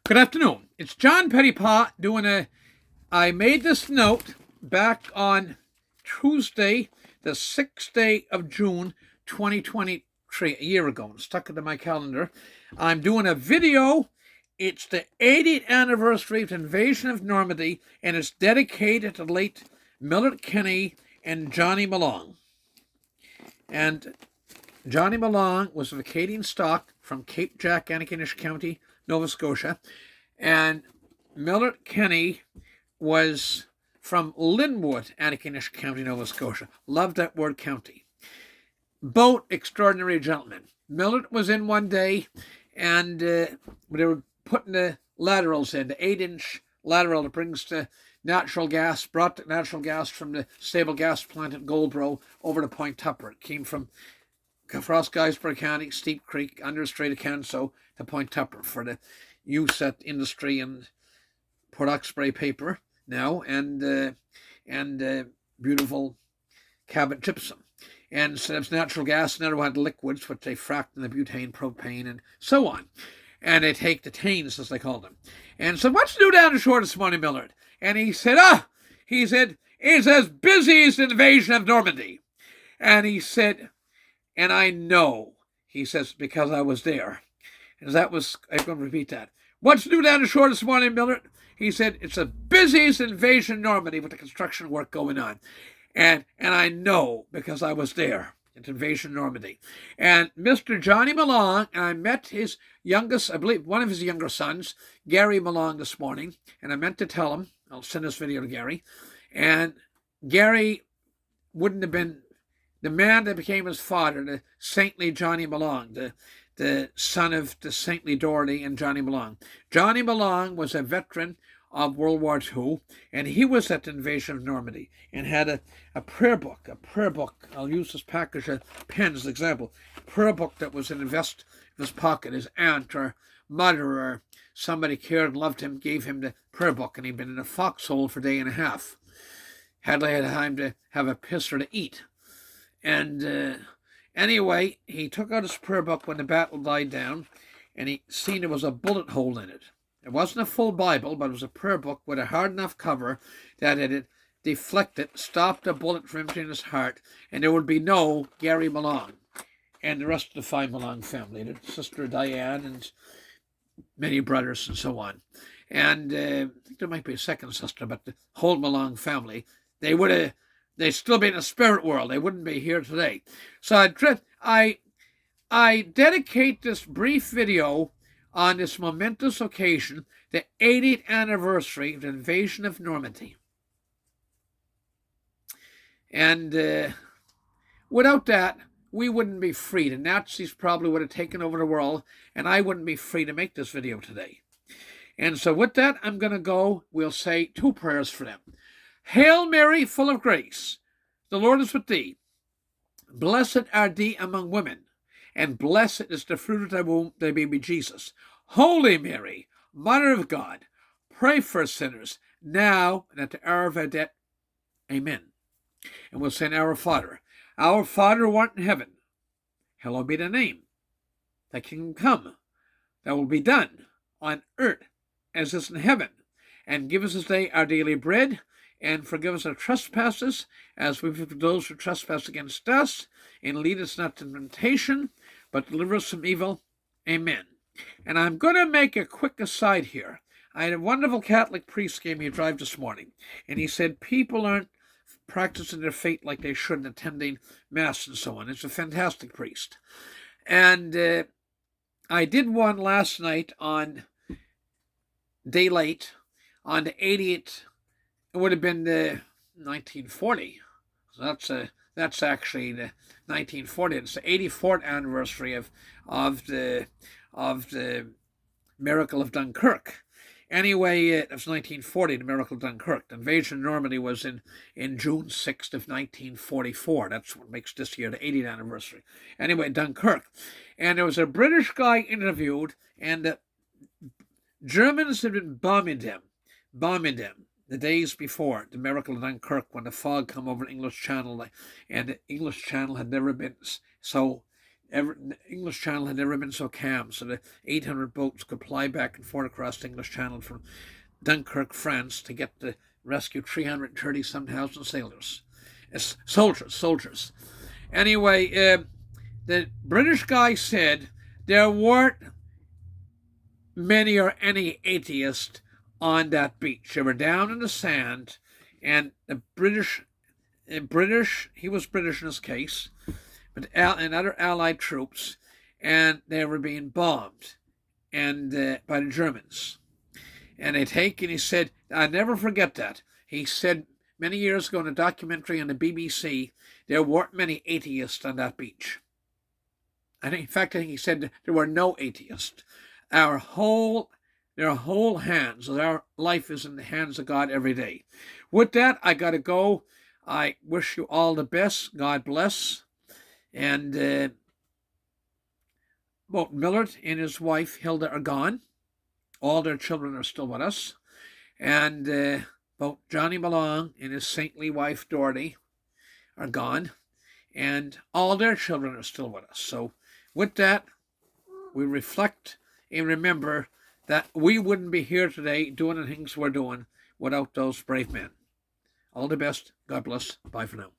Good afternoon. It's John Pettipas I made this note back on Tuesday, the 6th day of June, 2023, a year ago, and stuck it in my calendar. I'm doing a video. It's the 80th anniversary of the invasion of Normandy, and it's dedicated to the late Millard Kenny and Johnny Malong. And Johnny Malong was of Acadian stock from Cape Jack, Antigonish County, Nova Scotia, and Millard Kenny was from Linwood, Antigonish County, Nova Scotia. Loved that word, county. Both extraordinary gentlemen. Millard was in one day, and they were putting the laterals in, the 8-inch lateral that brings the natural gas, brought the natural gas from the stable gas plant at Goldboro over to Point Tupper. It came from across Guysborough County, Steep Creek, under Strait of Canso to Point Tupper for the use at industry and Port Hawkesbury paper now, and beautiful Cabot gypsum. And so there's natural gas, and everyone had liquids, which they fracked in the butane, propane, and so on. And they take the tains, as they call them. And so, what's new down the shore this morning, Millard? And he said, it's as busy as the invasion of Normandy. And he said, and I know, he says, because I was there. And I'm going to repeat that. What's new down the shore this morning, Millard? He said, it's the busiest invasion of Normandy with the construction work going on. And I know, because I was there. It's invasion of Normandy. And Mr. Johnny Malong, and I met his youngest, I believe one of his younger sons, Gary Malong, this morning. And I meant to tell him, I'll send this video to Gary. And Gary wouldn't have been the man that became his father, the saintly Johnny Malong, the son of the saintly Doherty and Johnny Malong. Johnny Malong was a veteran of World War II, and he was at the invasion of Normandy and had a prayer book. I'll use this package of pens as an example. A prayer book that was in the vest of his pocket. His aunt or mother or somebody cared and loved him, gave him the prayer book, and he'd been in a foxhole for a day and a half. Hardly had time to have a piss or to eat. And anyway, he took out his prayer book when the battle died down, and he seen there was a bullet hole in it. It wasn't a full Bible, but it was a prayer book with a hard enough cover that it had deflected, stopped a bullet from entering his heart, and there would be no Gary Malong and the rest of the five Malong family, the sister Diane and many brothers and so on. And I think there might be a second sister, but the whole Malong family, they'd still be in the spirit world. They wouldn't be here today. So I dedicate this brief video on this momentous occasion, the 80th anniversary of the invasion of Normandy. And without that, we wouldn't be free. The Nazis probably would have taken over the world, and I wouldn't be free to make this video today. And so with that, I'm going to go, we'll say two prayers for them. Hail Mary, full of grace, the Lord is with thee. Blessed art thee among women, and blessed is the fruit of thy womb, thy baby Jesus. Holy Mary, Mother of God, pray for us sinners, now and at the hour of our death. Amen. And we'll say, Our Father who art in heaven, hallowed be thy name. Thy kingdom come, thy will be done on earth as is in heaven. And give us this day our daily bread, and forgive us our trespasses, as we forgive those who trespass against us. And lead us not into temptation, but deliver us from evil. Amen. And I'm going to make a quick aside here. I had a wonderful Catholic priest gave me a drive this morning, and he said people aren't practicing their faith like they should in attending Mass and so on. It's a fantastic priest. And I did one last night on daylight on the 80th. It would have been the 1940. So that's actually the 1940. It's the 84th anniversary of the miracle of Dunkirk. Anyway, it was 1940, the miracle of Dunkirk. The invasion of Normandy was in June 6th of 1944. That's what makes this year the 80th anniversary. Anyway, Dunkirk. And there was a British guy interviewed, and the Germans had been bombing them the days before the miracle of Dunkirk, when the fog come over the English Channel, and the English Channel had never been so The English Channel had never been so calm, so the 800 boats could ply back and forth across the English Channel from Dunkirk, France, to get to rescue 330-some-thousand sailors. Soldiers. Anyway, the British guy said there weren't many or any atheists on that beach. They were down in the sand, and the British, he was British in his case, but and other Allied troops, and they were being bombed and by the Germans. And he said, I never forget that. He said many years ago in a documentary on the BBC, there weren't many atheists on that beach. In fact, I think he said there were no atheists. Their whole hands, our life is in the hands of God every day. With that, I got to go. I wish you all the best. God bless. And both Millard and his wife, Hilda, are gone. All their children are still with us. And both Johnny Malong and his saintly wife, Dorothy, are gone. And all their children are still with us. So with that, we reflect and remember that we wouldn't be here today doing the things we're doing without those brave men. All the best. God bless. Bye for now.